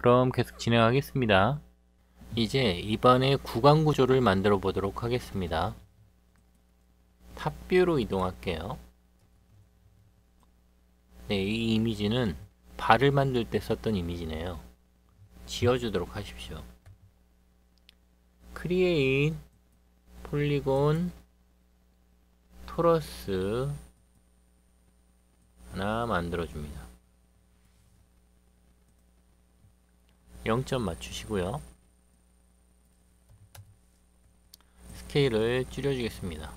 그럼 계속 진행하겠습니다. 이제 이번에 구간 구조를 만들어 보도록 하겠습니다. 탑뷰로 이동할게요. 네, 이 이미지는 발을 만들 때 썼던 이미지네요. 지워주도록 하십시오. 크리에이트 폴리곤 토러스 하나 만들어줍니다. 0점 맞추시고요. 스케일을 줄여주겠습니다.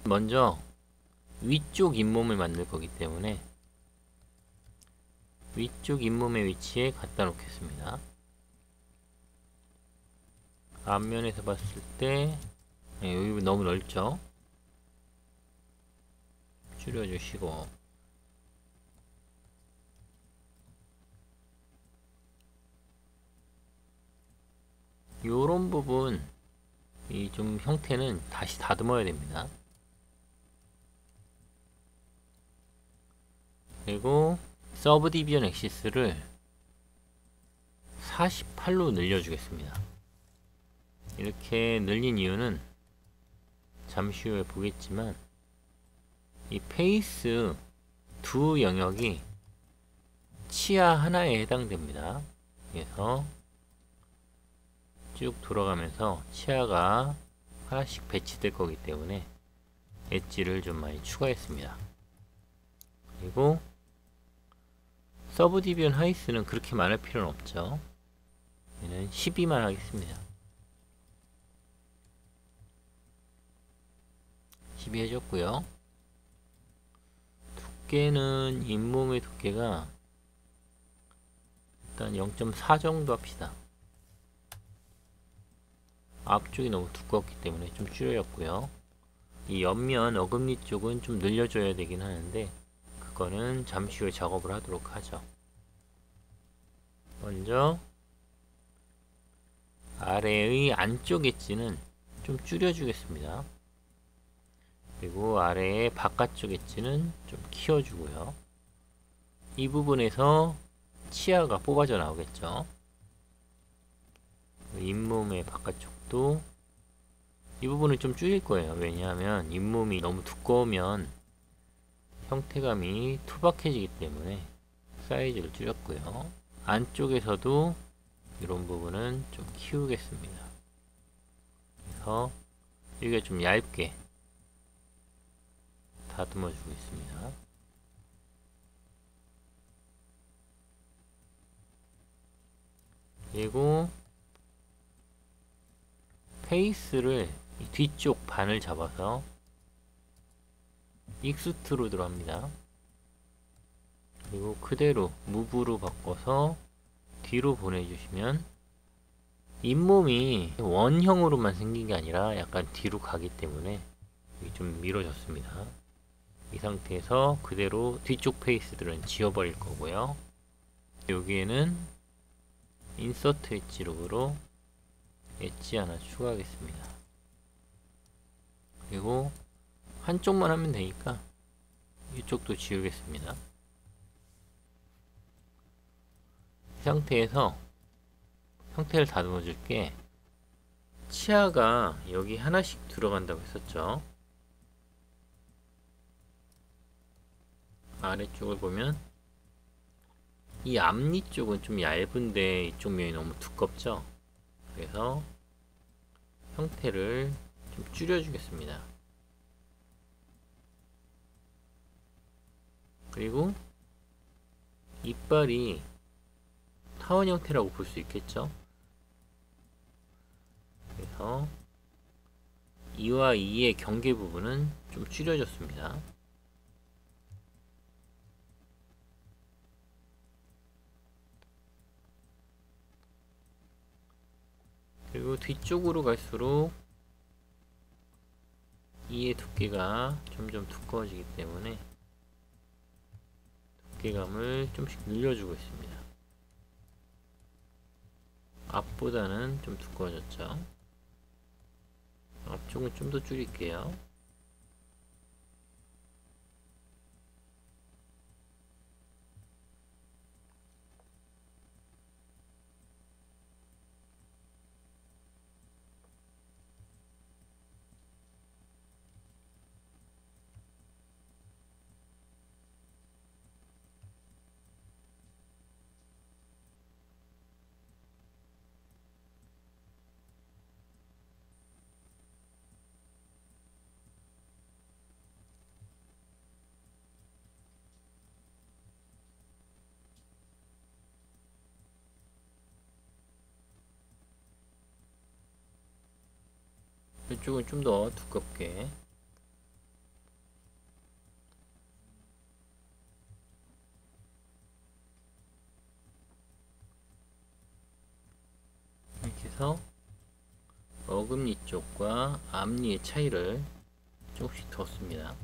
먼저 위쪽 잇몸을 만들 거기 때문에 위쪽 잇몸의 위치에 갖다 놓겠습니다. 앞면에서 봤을 때 여기 너무 넓죠? 줄여주시고 요런 부분 이 좀 형태는 다시 다듬어야 됩니다. 그리고 서브 디비전 엑시스를 48로 늘려주겠습니다. 이렇게 늘린 이유는 잠시 후에 보겠지만 이 페이스 두 영역이 치아 하나에 해당됩니다. 그래서 쭉 돌아가면서 치아가 하나씩 배치될 거기 때문에 엣지를 좀 많이 추가했습니다. 그리고 서브 디비전 하이스는 그렇게 많을 필요는 없죠. 얘는 12만 하겠습니다. 12 해줬고요. 두께는 잇몸의 두께가 일단 0.4 정도 합시다. 앞쪽이 너무 두껍기 때문에 좀 줄여줬고요. 이 옆면 어금니 쪽은 좀 늘려줘야 되긴 하는데 그거는 잠시 후에 작업을 하도록 하죠. 먼저 아래의 안쪽 엣지는 좀 줄여주겠습니다. 그리고 아래의 바깥쪽 엣지는 좀 키워주고요. 이 부분에서 치아가 뽑아져 나오겠죠. 잇몸의 바깥쪽도 이 부분을 좀 줄일 거예요. 왜냐하면 잇몸이 너무 두꺼우면 형태감이 투박해지기 때문에 사이즈를 줄였고요. 안쪽에서도 이런 부분은 좀 키우겠습니다. 그래서 여기가 좀 얇게 다듬어 주고 있습니다. 그리고 페이스를 뒤쪽 반을 잡아서 익스트로 들어갑니다. 그리고 그대로 무브로 바꿔서 뒤로 보내주시면 잇몸이 원형으로만 생긴 게 아니라 약간 뒤로 가기 때문에 좀 밀어졌습니다. 이 상태에서 그대로 뒤쪽 페이스들은 지워버릴 거고요. 여기에는 인서트 엣지로 엣지 하나 추가하겠습니다. 그리고 한쪽만 하면 되니까 이쪽도 지우겠습니다. 이 상태에서 형태를 다듬어 줄게. 치아가 여기 하나씩 들어간다고 했었죠. 아래쪽을 보면 이 앞니 쪽은 좀 얇은데 이쪽 면이 너무 두껍죠. 그래서 형태를 좀 줄여주겠습니다. 그리고 이빨이 타원 형태라고 볼 수 있겠죠. 그래서 2와 2의 경계 부분은 좀 줄여줬습니다. 그리고 뒤쪽으로 갈수록 2의 두께가 점점 두꺼워지기 때문에 두께감을 좀씩 늘려주고 있습니다. 앞보다는 좀 두꺼워졌죠. 앞쪽은 좀 더 줄일게요. 이쪽은 좀 더 두껍게 이렇게 해서 어금니 쪽과 앞니의 차이를 조금씩 뒀습니다.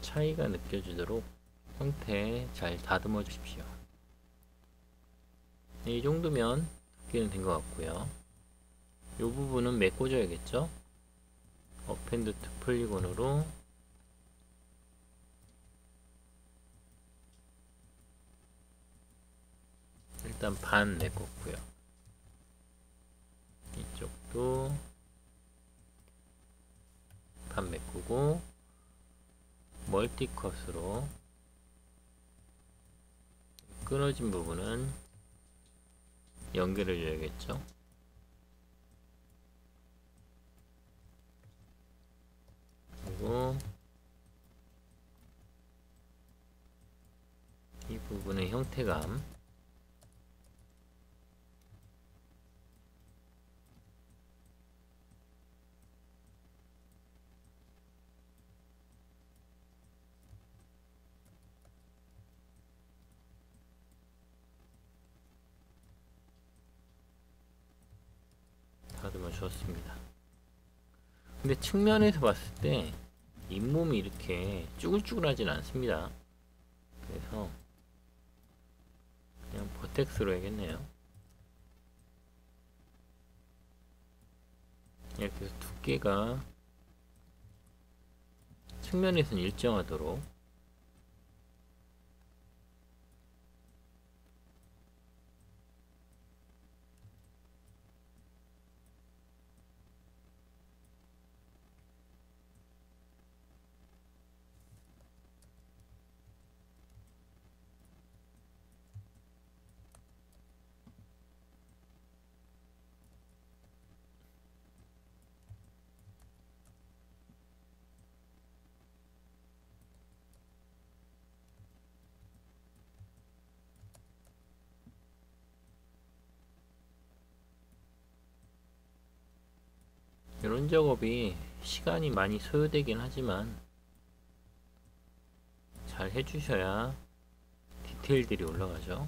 차이가 느껴지도록 형태 잘 다듬어 주십시오. 네, 이 정도면 두께는 된 것 같고요. 이 부분은 메꿔줘야겠죠? 업핸드 투 폴리곤으로 일단 반 메꿨고요. 이쪽도 반 메꾸고 멀티컷으로 끊어진 부분은 연결해 줘야겠죠. 그리고 이 부분의 형태감 다듬어 주었습니다. 근데 측면에서 봤을 때 잇몸이 이렇게 쭈글쭈글하진 않습니다. 그래서 그냥 버텍스로 해야겠네요. 이렇게 해서 두께가 측면에서는 일정하도록 이런 작업이 시간이 많이 소요되긴 하지만 잘 해주셔야 디테일들이 올라가죠.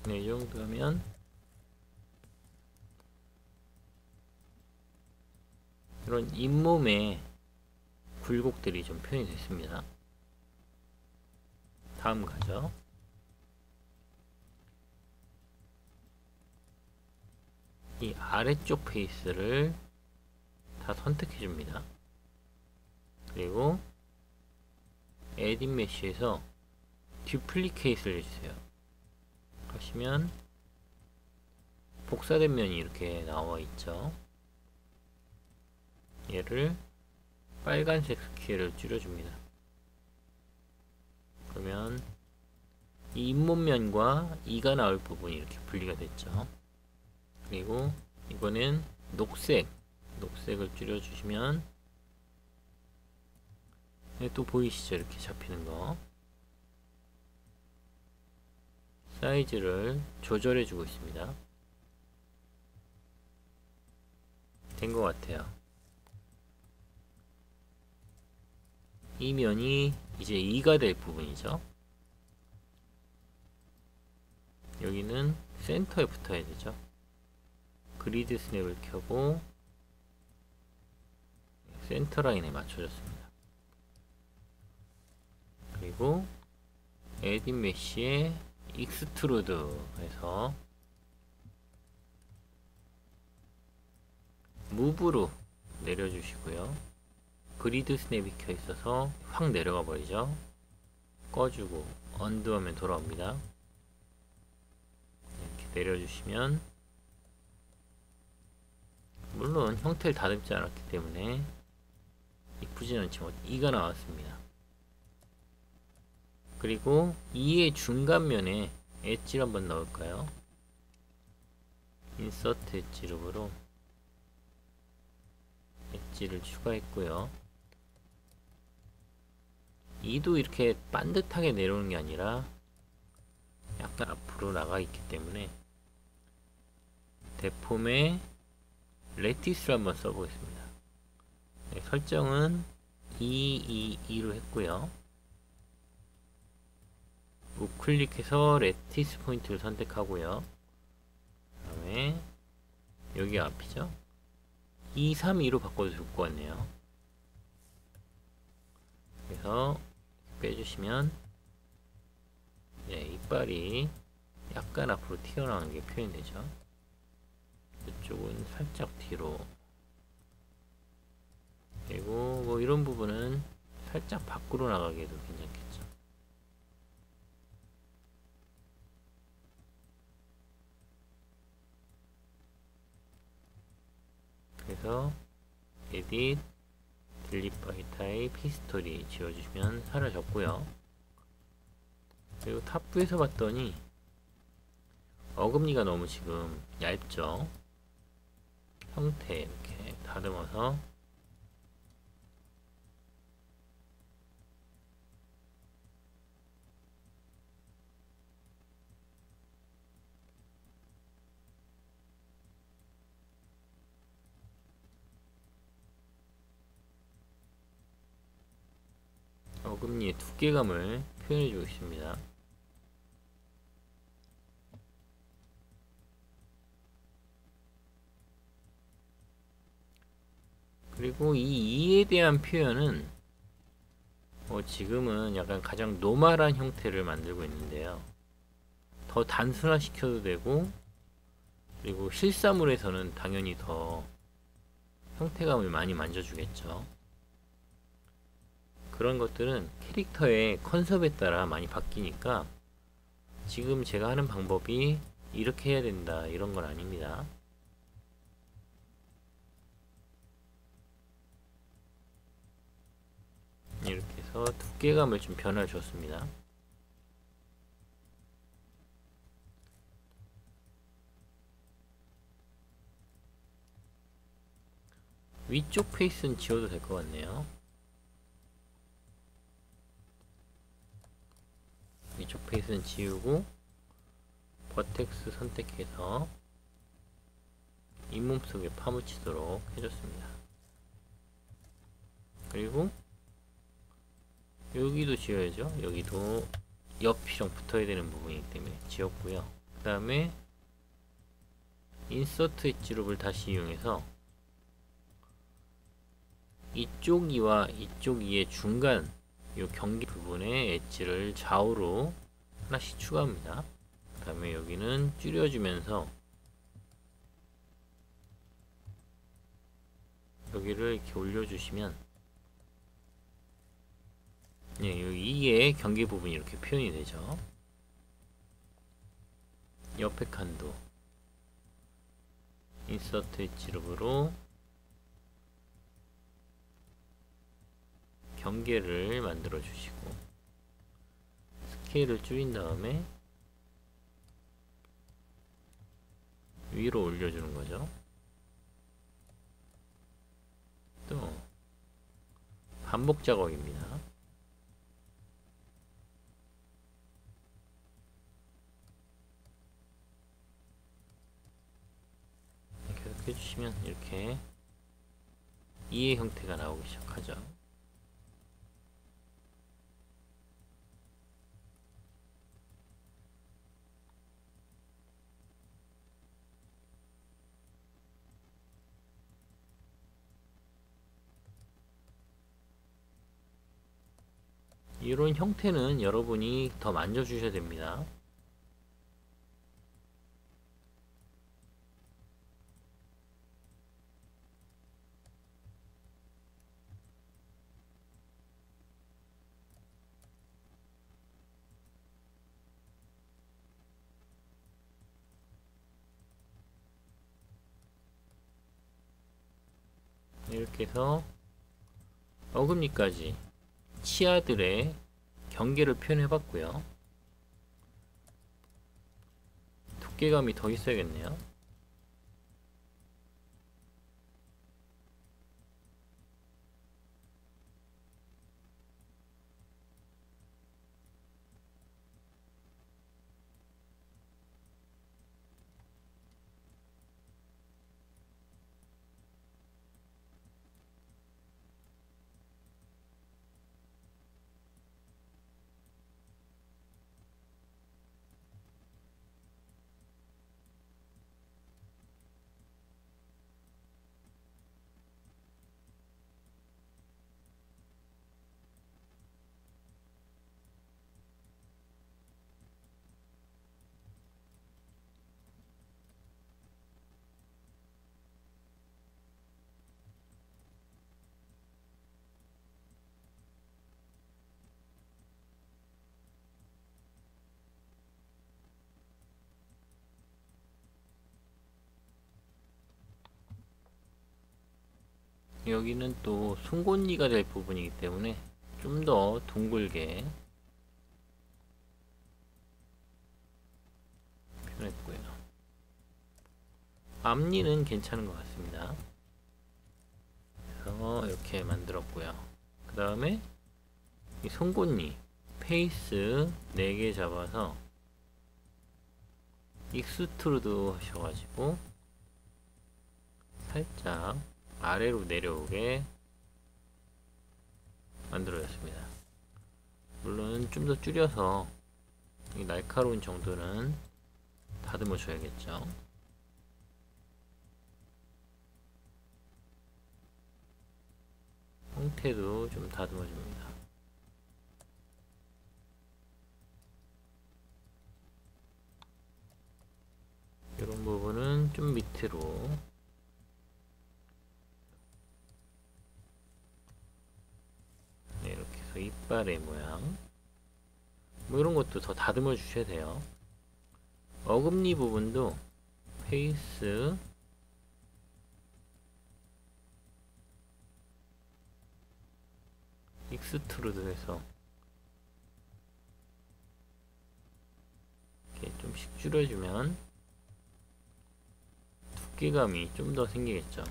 네, 이 정도 하면 이런 잇몸에 굴곡들이 좀 표현이 됐습니다. 다음 가죠. 이 아래쪽 페이스를 다 선택해 줍니다. 그리고 에딧 메쉬에서 듀플리케이트를 해주세요. 하시면 복사된 면이 이렇게 나와 있죠. 얘를 빨간색 스케일을 줄여줍니다. 그러면 이 잇몸면과 이가 나올 부분이 이렇게 분리가 됐죠. 그리고 이거는 녹색을 줄여주시면 또 보이시죠? 이렇게 잡히는 거. 사이즈를 조절해 주고 있습니다. 된 것 같아요. 이 면이 이제 2가 될 부분이죠. 여기는 센터에 붙어야 되죠. 그리드 스냅을 켜고 센터 라인에 맞춰줬습니다. 그리고 에딧 메쉬에 익스트루드 해서 무브로 내려주시고요. 그리드 스냅이 켜 있어서 확 내려가 버리죠. 꺼주고 언두 하면 돌아옵니다. 이렇게 내려주시면, 물론 형태를 다듬지 않았기 때문에 이쁘진 않지만 2가 나왔습니다. 그리고 2의 중간면에 엣지를 한번 넣을까요? 인서트 엣지룩으로 엣지를 추가했고요. 이도 이렇게 반듯하게 내려오는 게 아니라 약간 앞으로 나가 있기 때문에 대폼에 레티스를 한번 써보겠습니다. 네, 설정은 222로 했고요. 우클릭해서 레티스 포인트를 선택하고요. 그 다음에 여기 앞이죠. 232로 바꿔도 좋을 것 같네요. 그래서 빼주시면 네, 이빨이 약간 앞으로 튀어나오는 게 표현되죠. 이쪽은 살짝 뒤로, 그리고 뭐 이런 부분은 살짝 밖으로 나가게 해도 괜찮겠죠. 그래서 에딧 딜릿 바이 타입 히스토리 지워주시면 사라졌고요. 그리고 탑부에서 봤더니 어금니가 너무 지금 얇죠. 형태 이렇게 다듬어서 어금니의 두께감을 표현해 주고 있습니다. 그리고 이 2에 대한 표현은 지금은 약간 가장 노멀한 형태를 만들고 있는데요. 더 단순화 시켜도 되고, 그리고 실사물에서는 당연히 더 형태감을 많이 만져주겠죠. 그런 것들은 캐릭터의 컨셉에 따라 많이 바뀌니까 지금 제가 하는 방법이 이렇게 해야 된다 이런 건 아닙니다. 이렇게 해서 두께감을 좀 변화를 줬습니다. 위쪽 페이스는 지워도 될 것 같네요. 위쪽 페이스는 지우고 버텍스 선택해서 잇몸 속에 파묻히도록 해줬습니다. 그리고 여기도 지워야죠. 여기도 옆이랑 붙어야 되는 부분이기 때문에 지웠고요. 그 다음에 인서트 엣지룹을 다시 이용해서 이쪽 이와 이쪽 이의 중간 이 경계 부분에 엣지를 좌우로 하나씩 추가합니다. 그 다음에 여기는 줄여주면서 여기를 이렇게 올려주시면 네, 이 2의 경계 부분이 이렇게 표현이 되죠. 옆에 칸도 인서트 엣지룩으로 경계를 만들어 주시고 스케일을 줄인 다음에 위로 올려주는 거죠. 또 반복 작업입니다. 계속 해주시면 이렇게 2의 형태가 나오기 시작하죠. 이런 형태는 여러분이 더 만져주셔야 됩니다. 이렇게 해서 어금니까지 치아들의 경계를 표현해 봤고요. 두께감이 더 있어야겠네요. 여기는 또 송곳니가 될 부분이기 때문에 좀 더 둥글게 표현했고요. 앞니는 괜찮은 것 같습니다. 그래서 이렇게 만들었고요. 그 다음에 이 송곳니 페이스 4개 잡아서 익스트루드 하셔가지고 살짝 아래로 내려오게 만들어졌습니다. 물론 좀 더 줄여서 이 날카로운 정도는 다듬어 줘야겠죠. 형태도 좀 다듬어 줍니다. 이런 부분은 좀 밑으로 네, 이렇게 해서 이빨의 모양 뭐 이런 것도 더 다듬어 주셔야 돼요. 어금니 부분도 페이스 익스트루드 해서 이렇게 좀씩 줄여주면 두께감이 좀 더 생기겠죠.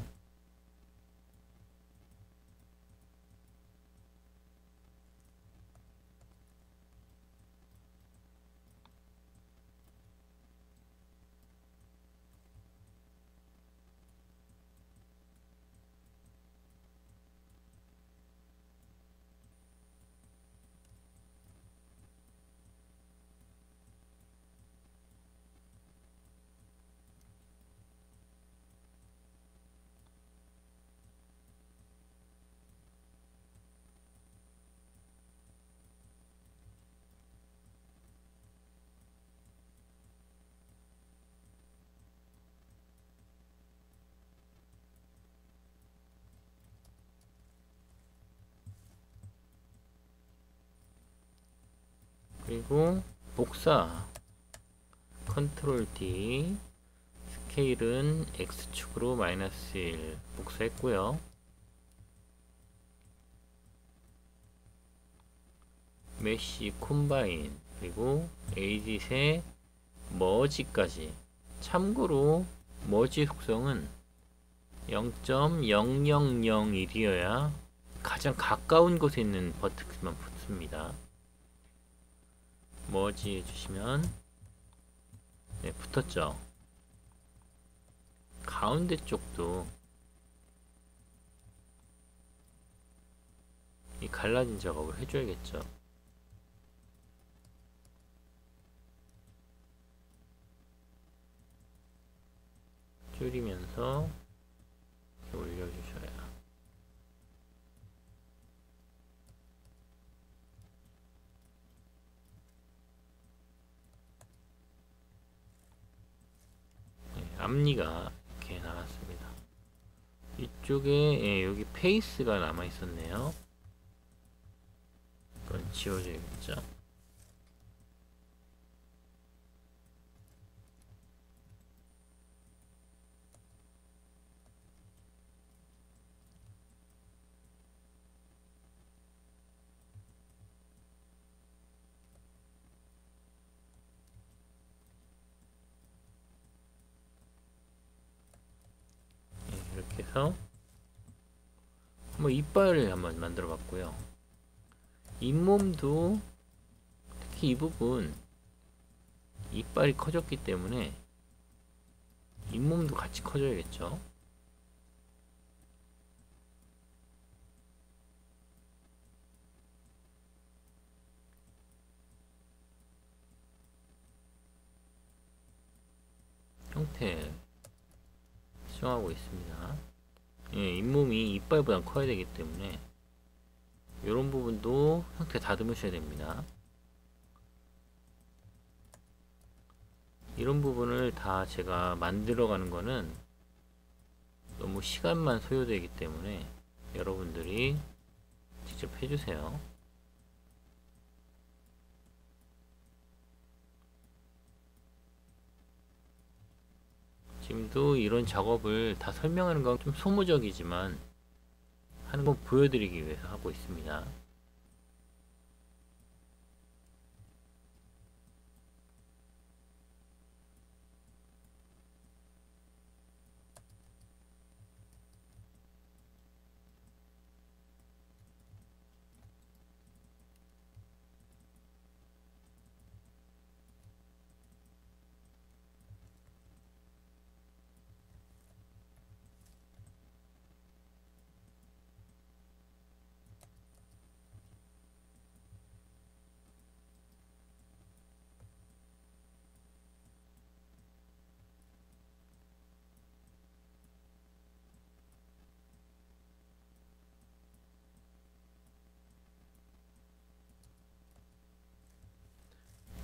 그리고 복사 컨트롤 D 스케일은 X축으로 -1 복사했고요. 메쉬 콤바인 그리고 에이짓의 머지까지. 참고로 머지 속성은 0.0001이어야 가장 가까운 곳에 있는 버튼만 붙습니다. 머지 해주시면 네, 붙었죠. 가운데 쪽도 이 갈라진 작업을 해줘야겠죠. 줄이면서 이렇게 올려주셔야. 네, 앞니가 이렇게 나왔습니다. 이쪽에 예, 여기 페이스가 남아 있었네요. 이건 지워줘야겠죠. 이렇게 해서 한번 이빨을 한번 만들어 봤고요. 잇몸도 특히 이 부분 이빨이 커졌기 때문에 잇몸도 같이 커져야겠죠. 형태 수정하고 있습니다. 예, 잇몸이 이빨보다 커야 되기 때문에 이런 부분도 형태 다듬으셔야 됩니다. 이런 부분을 다 제가 만들어 가는 거는 너무 시간만 소요되기 때문에 여러분들이 직접 해주세요. 지금도 이런 작업을 다 설명하는 건 좀 소모적이지만 하는 거 보여드리기 위해서 하고 있습니다.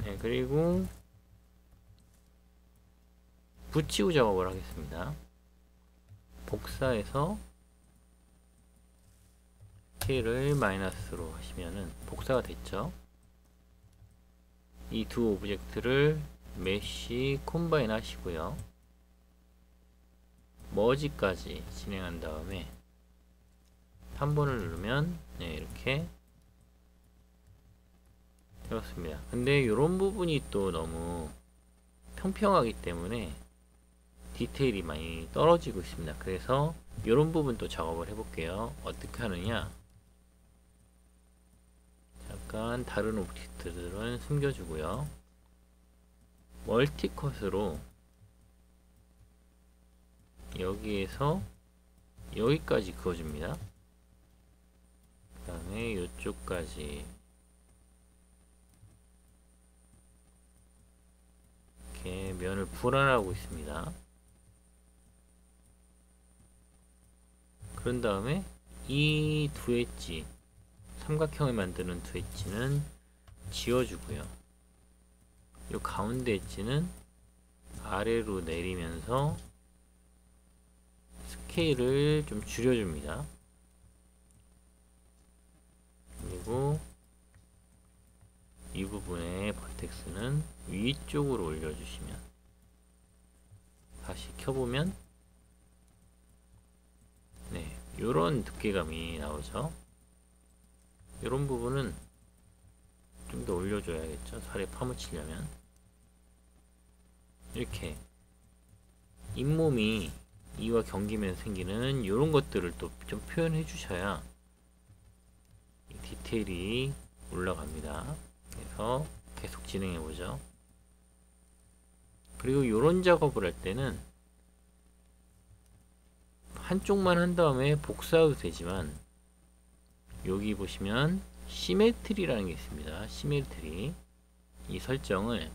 네, 그리고 붙이고 작업을 하겠습니다. 복사해서 K를 마이너스로 하시면은 복사가 됐죠. 이 두 오브젝트를 메쉬 콤바인 하시고요. 머지까지 진행한 다음에 한 번을 누르면 네, 이렇게 되었습니다. 근데 이런 부분이 또 너무 평평하기 때문에 디테일이 많이 떨어지고 있습니다. 그래서 이런 부분 또 작업을 해볼게요. 어떻게 하느냐, 잠깐 다른 오브젝트들은 숨겨주고요. 멀티컷으로 여기에서 여기까지 그어줍니다. 그 다음에 이쪽까지 이렇게 면을 불안하고 있습니다. 그런 다음에 이 두 엣지, 삼각형을 만드는 두 엣지는 지워주고요. 이 가운데 엣지는 아래로 내리면서 스케일을 좀 줄여줍니다. 그리고 이 부분의 버텍스는 위쪽으로 올려주시면, 다시 켜보면 네, 요런 두께감이 나오죠. 이런 부분은 좀 더 올려줘야겠죠. 살에 파묻히려면. 이렇게 잇몸이 이와 경기면서 생기는 이런 것들을 또 좀 표현해 주셔야 디테일이 올라갑니다. 그래서 계속 진행해 보죠. 그리고 이런 작업을 할 때는 한쪽만 한 다음에 복사해도 되지만, 여기 보시면 시메트리라는 게 있습니다. 시메트리, 이 설정을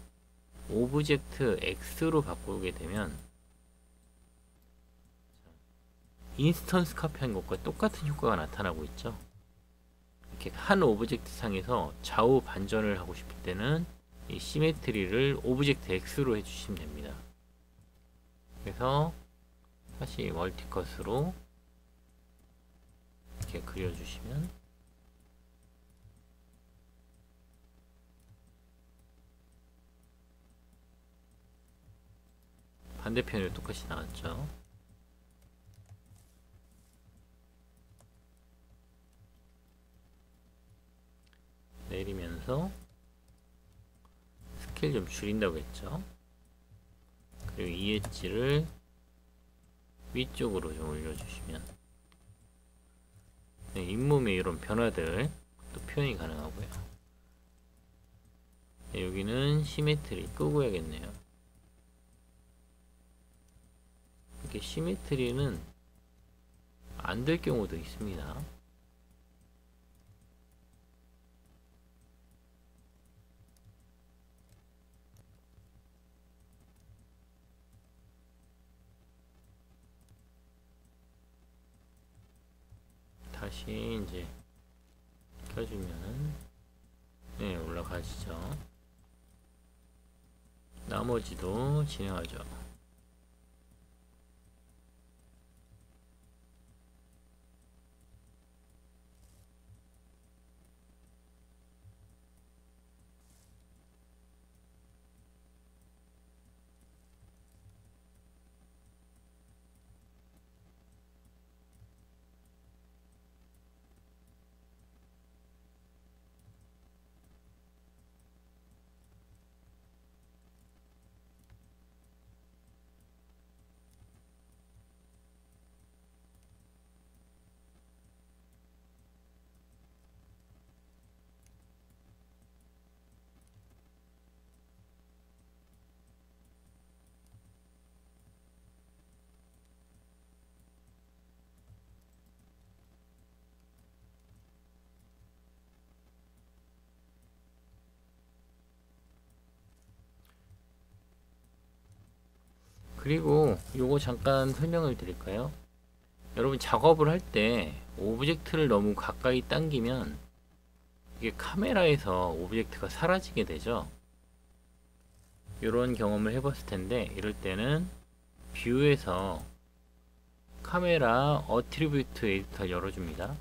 오브젝트 X로 바꾸게 되면 인스턴스 카피한 것과 똑같은 효과가 나타나고 있죠. 이렇게 한 오브젝트 상에서 좌우 반전을 하고 싶을 때는 이 시메트리를 오브젝트 X로 해주시면 됩니다. 그래서 다시 멀티컷으로 이렇게 그려주시면 반대편으로 똑같이 나왔죠. 내리면서 스케일 좀 줄인다고 했죠. 그리고 이 엣지를 위쪽으로 좀 올려주시면 네, 잇몸의 이런 변화들 또 표현이 가능하고요. 네, 여기는 시메트리 끄고 해야겠네요. 이렇게 시메트리는 안 될 경우도 있습니다. 다시 이제 켜주면은 네, 올라가시죠. 나머지도 진행하죠. 그리고 요거 잠깐 설명을 드릴까요? 여러분 작업을 할 때 오브젝트를 너무 가까이 당기면 이게 카메라에서 오브젝트가 사라지게 되죠. 이런 경험을 해봤을 텐데, 이럴 때는 뷰에서 카메라 어트리뷰트 에디터 열어줍니다.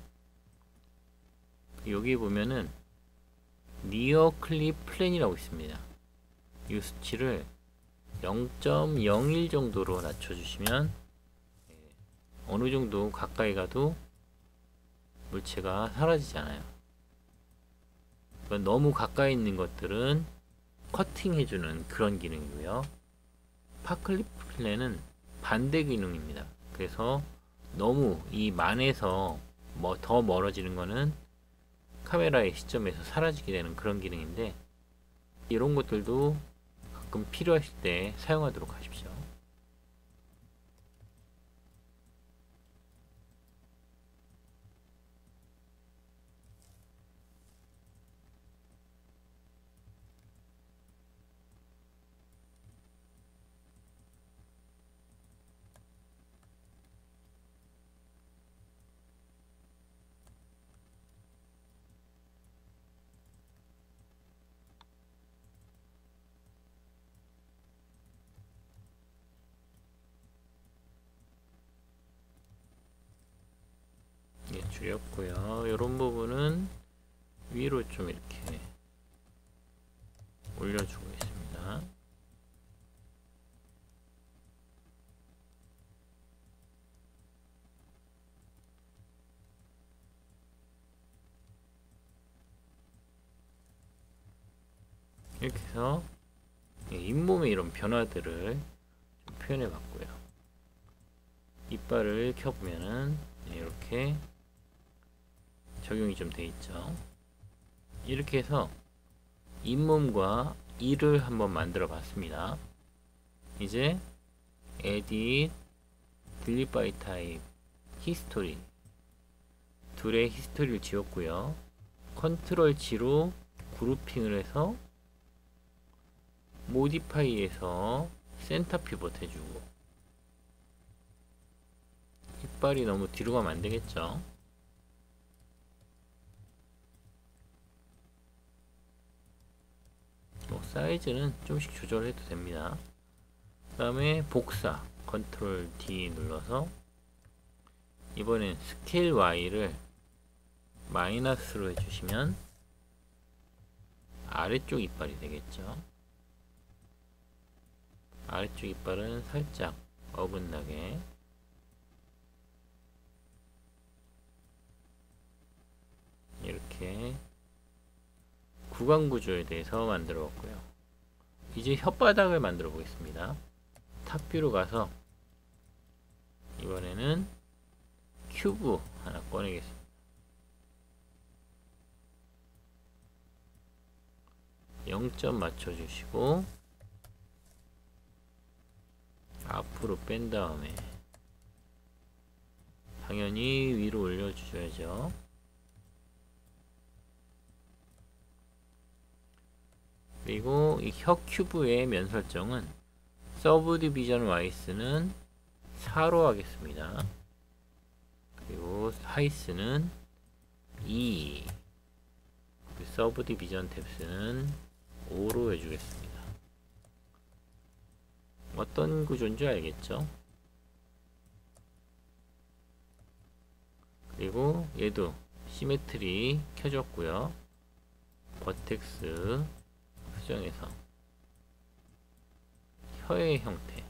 여기 보면은 니어 클립 플랜이라고 있습니다. 이 수치를 0.01 정도로 낮춰주시면 어느 정도 가까이 가도 물체가 사라지지 않아요. 너무 가까이 있는 것들은 커팅 해주는 그런 기능이고요. 파클립 플랜은 반대 기능입니다. 그래서 너무 이 만에서 더 멀어지는 거는 카메라의 시점에서 사라지게 되는 그런 기능인데, 이런 것들도 가끔 필요하실 때 사용하도록 하십시오. 예, 줄였고요. 이런 부분은 위로 좀 이렇게 올려주고 있습니다. 이렇게 해서 잇몸의 이런 변화들을 좀 표현해 봤고요. 이빨을 켜보면은 이렇게 적용이 좀 돼 있죠. 이렇게 해서 잇몸과 이를 한번 만들어 봤습니다. 이제 edit, delete by type, history 둘의 히스토리를 지웠고요. 컨트롤 G로 그룹핑을 해서 모디파이에서 센터 피벗 해주고, 이빨이 너무 뒤로 가면 안 되겠죠. 사이즈는 좀씩 조절해도 됩니다. 그 다음에 복사 컨트롤 D 눌러서 이번엔 스케일 Y를 마이너스로 해주시면 아래쪽 이빨이 되겠죠. 아래쪽 이빨은 살짝 어긋나게 이렇게 구강 구조에 대해서 만들어 봤고요. 이제 혓바닥을 만들어 보겠습니다. 탑뷰로 가서 이번에는 큐브 하나 꺼내겠습니다. 0점 맞춰주시고 앞으로 뺀 다음에 당연히 위로 올려주셔야죠. 그리고 이 혀 큐브의 면 설정은 서브디비전 와이스는 4로 하겠습니다. 그리고 하이스는 2, 서브디비전 탭스는 5로 해주겠습니다. 어떤 구조인지 알겠죠? 그리고 얘도 시메트리 켜줬고요. 버텍스 수정해서 혀의 형태,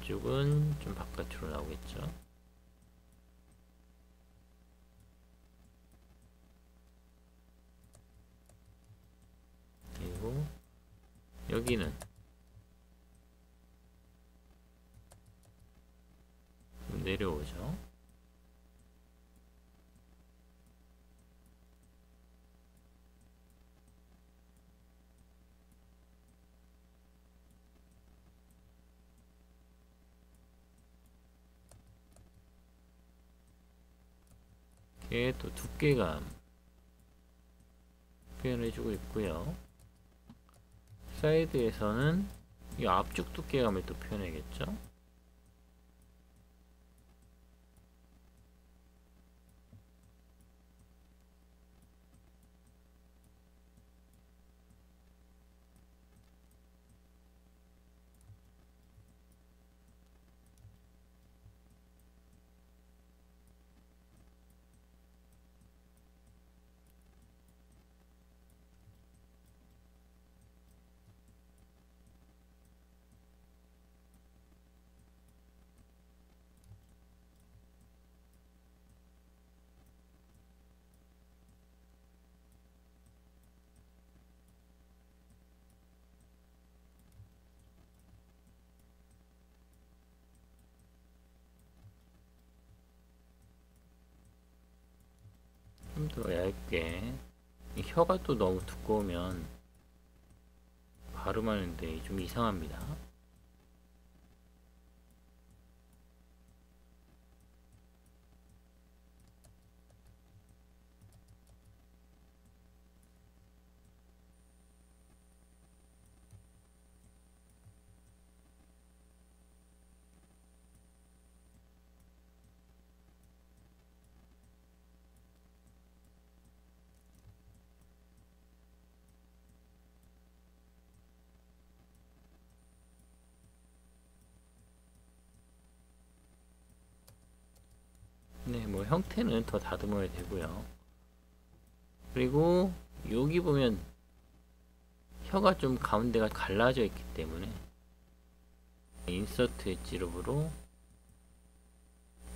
이쪽은 좀 바깥으로 나오겠죠. 그리고 여기는 내려오죠. 이렇게 또 두께감 표현해주고 있고요. 사이드에서는 이 앞쪽 두께감을 또 표현해야겠죠. 좀 더 얇게. 이 혀가 또 너무 두꺼우면 발음하는데 좀 이상합니다. 네, 뭐 형태는 더 다듬어야 되고요. 그리고 여기 보면 혀가 좀 가운데가 갈라져 있기 때문에 인서트 엣지로브로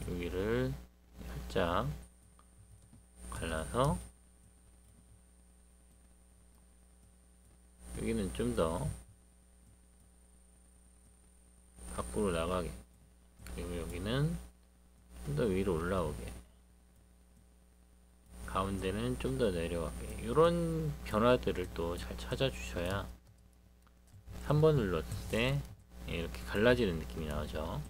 여기를 살짝 갈라서 여기는 좀 더 밖으로 나가게, 그리고 여기는 좀 더 위로 올라오게, 가운데는 좀 더 내려가게, 이런 변화들을 또 잘 찾아주셔야 3번 눌렀을 때 이렇게 갈라지는 느낌이 나오죠.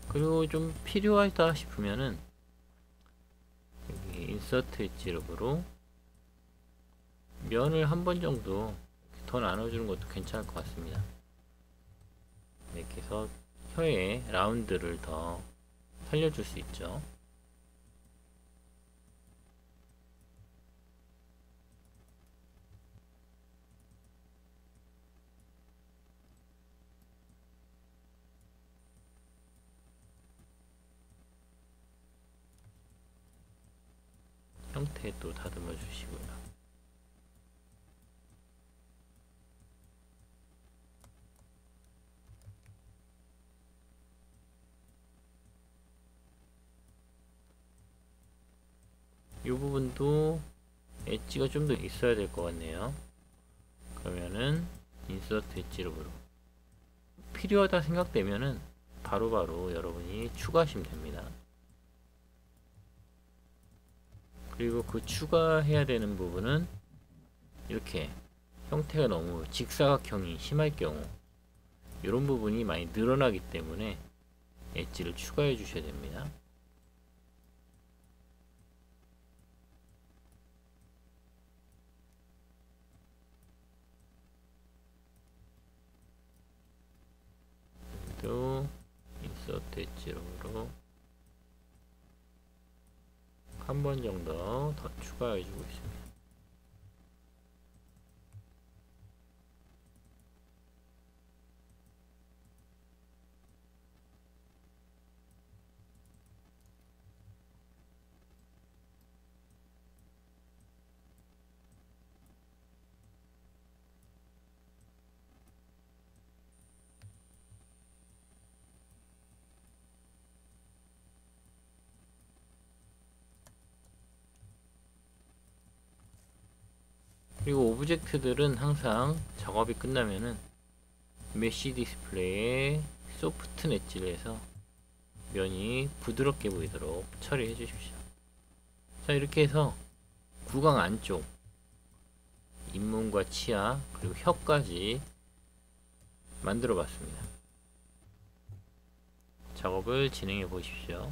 그리고 좀 필요하다 싶으면은 여기 인서트 엣지로 면을 한 번 정도 더 나눠주는 것도 괜찮을 것 같습니다. 이렇게 해서 혀의 라운드를 더 살려줄 수 있죠. 형태 또 다듬어 주시고요. 이 부분도 엣지가 좀 더 있어야 될 것 같네요. 그러면은 인서트 엣지로 필요하다 생각되면은 바로바로 여러분이 추가하시면 됩니다. 그리고 그 추가해야 되는 부분은 이렇게 형태가 너무 직사각형이 심할 경우 이런 부분이 많이 늘어나기 때문에 엣지를 추가해 주셔야 됩니다. 또 인서트 엣지로 한 번 정도 더 추가해 주고 있습니다. 그리고 오브젝트들은 항상 작업이 끝나면은 메쉬 디스플레이에 소프트 엣지를 해서 면이 부드럽게 보이도록 처리해 주십시오. 자, 이렇게 해서 구강 안쪽 잇몸과 치아 그리고 혀까지 만들어 봤습니다. 작업을 진행해 보십시오.